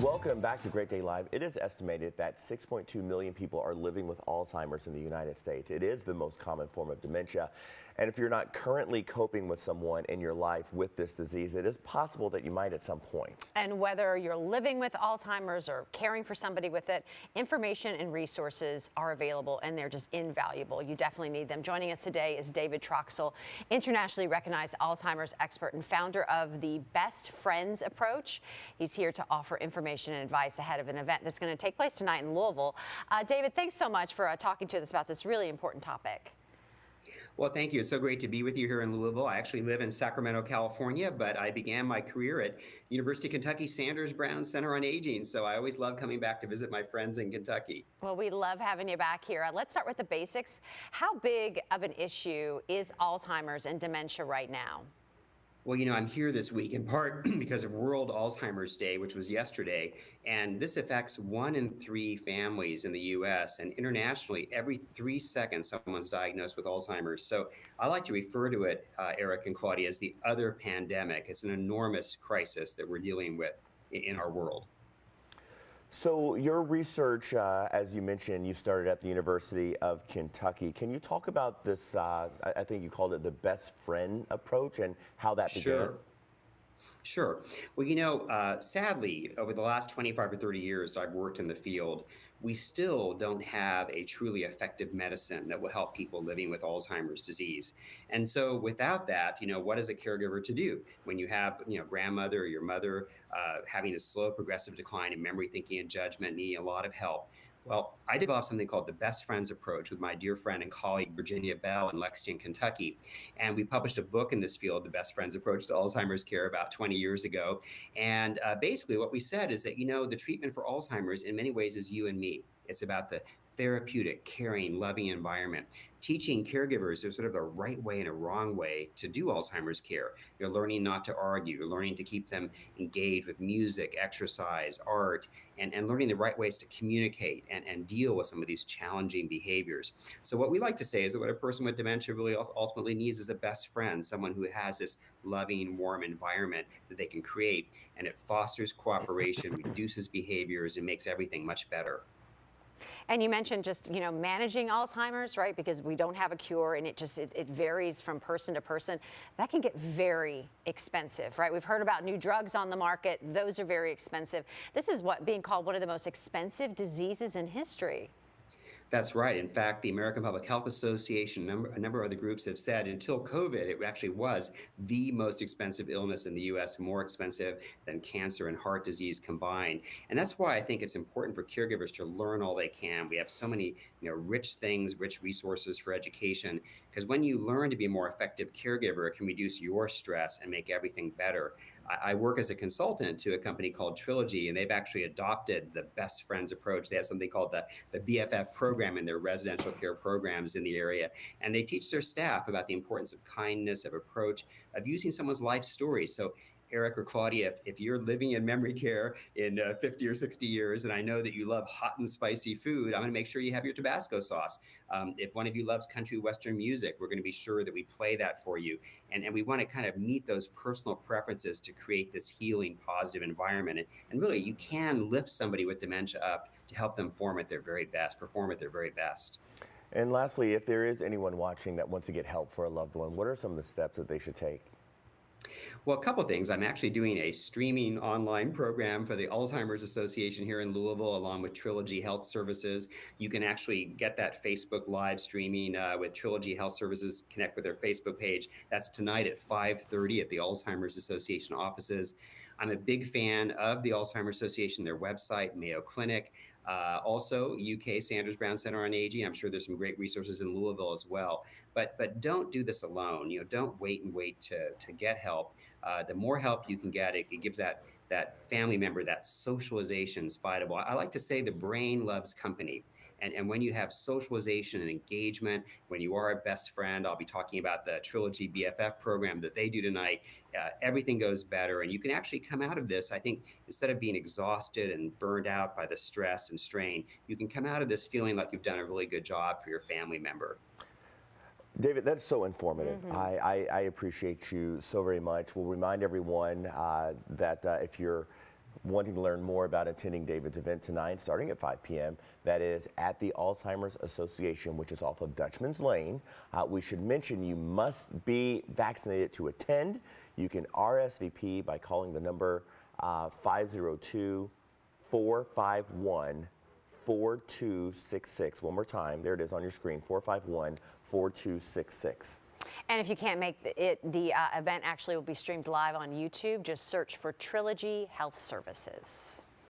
Welcome back to Great Day Live. It is estimated that 6.2 million people are living with Alzheimer's in the United States. It is the most common form of dementia. And if you're not currently coping with someone in your life with this disease, it is possible that you might at some point. And whether you're living with Alzheimer's or caring for somebody with it, information and resources are available, and they're just invaluable. You definitely need them. Joining us today is David Troxel, internationally recognized Alzheimer's expert and founder of the Best Friends approach. He's here to offer information and advice ahead of an event that's going to take place tonight in Louisville. David, thanks so much for talking to us about this really important topic. Well, thank you. It's so great to be with you here in Louisville. I actually live in Sacramento, California, but I began my career at University of Kentucky Sanders Brown Center on Aging. So I always love coming back to visit my friends in Kentucky. Well, we love having you back here. Let's start with the basics. How big of an issue is Alzheimer's and dementia right now? Well, I'm here this week in part because of World Alzheimer's Day, which was yesterday, and this affects 1 in 3 families in the U.S. and internationally. Every 3 seconds, someone's diagnosed with Alzheimer's. So I like to refer to it, Eric and Claudia, as the other pandemic. It's an enormous crisis that we're dealing with in our world. So your research, as you mentioned, you started at the University of Kentucky. Can you talk about this, I think you called it the best friend approach, and how that began? Sure. Well, sadly, over the last 25 or 30 years I've worked in the field, we still don't have a truly effective medicine that will help people living with Alzheimer's disease. And so without that, what is a caregiver to do when you have, grandmother or your mother having a slow progressive decline in memory, thinking, and judgment, needing a lot of help? Well, I developed something called the Best Friends approach with my dear friend and colleague, Virginia Bell, in Lexington, Kentucky. And we published a book in this field, The Best Friends Approach to Alzheimer's Care, about 20 years ago. And basically what we said is that, the treatment for Alzheimer's in many ways is you and me. It's about the therapeutic, caring, loving environment. Teaching caregivers there's sort of a right way and a wrong way to do Alzheimer's care. You're learning not to argue. You're learning to keep them engaged with music, exercise, art, and learning the right ways to communicate and deal with some of these challenging behaviors. So what we like to say is that what a person with dementia really ultimately needs is a best friend, someone who has this loving, warm environment that they can create, and it fosters cooperation, reduces behaviors, and makes everything much better. And you mentioned just, managing Alzheimer's, right? Because we don't have a cure, and it varies from person to person. That can get very expensive, right? We've heard about new drugs on the market. Those are very expensive. This is being called one of the most expensive diseases in history. That's right. In fact, the American Public Health Association, a number of other groups have said until COVID, it actually was the most expensive illness in the U.S., more expensive than cancer and heart disease combined. And that's why I think it's important for caregivers to learn all they can. We have so many, rich things, rich resources for education, because when you learn to be a more effective caregiver, it can reduce your stress and make everything better. I work as a consultant to a company called Trilogy, and they've actually adopted the Best Friends approach. They have something called the BFF program in their residential care programs in the area. And they teach their staff about the importance of kindness, of approach, of using someone's life story. So Eric or Claudia, if you're living in memory care in 50 or 60 years, and I know that you love hot and spicy food, I'm going to make sure you have your Tabasco sauce. If one of you loves country western music, we're going to be sure that we play that for you. And we want to kind of meet those personal preferences to create this healing, positive environment. And really, you can lift somebody with dementia up to help them perform at their very best. And lastly, if there is anyone watching that wants to get help for a loved one, what are some of the steps that they should take? Well, a couple of things. I'm actually doing a streaming online program for the Alzheimer's Association here in Louisville, along with Trilogy Health Services. You can actually get that Facebook live streaming with Trilogy Health Services, connect with their Facebook page. That's tonight at 5:30 at the Alzheimer's Association offices. I'm a big fan of the Alzheimer's Association, their website, Mayo Clinic, also UK Sanders Brown Center on Aging. I'm sure there's some great resources in Louisville as well. But don't do this alone. Don't wait to get help. The more help you can get, it gives that family member that socialization is vital. I like to say the brain loves company. And when you have socialization and engagement, when you are a best friend, I'll be talking about the Trilogy BFF program that they do tonight, everything goes better. And you can actually come out of this, I think, instead of being exhausted and burned out by the stress and strain, you can come out of this feeling like you've done a really good job for your family member. David, that's so informative. I appreciate you so very much. We'll remind everyone that if you're wanting to learn more about attending David's event tonight, starting at 5 p.m., that is at the Alzheimer's Association, which is off of Dutchman's Lane. We should mention you must be vaccinated to attend. You can RSVP by calling the number 502-451-4266. One more time, there it is on your screen, 451-4266. And if you can't make the event actually will be streamed live on YouTube. Just search for Trilogy Health Services.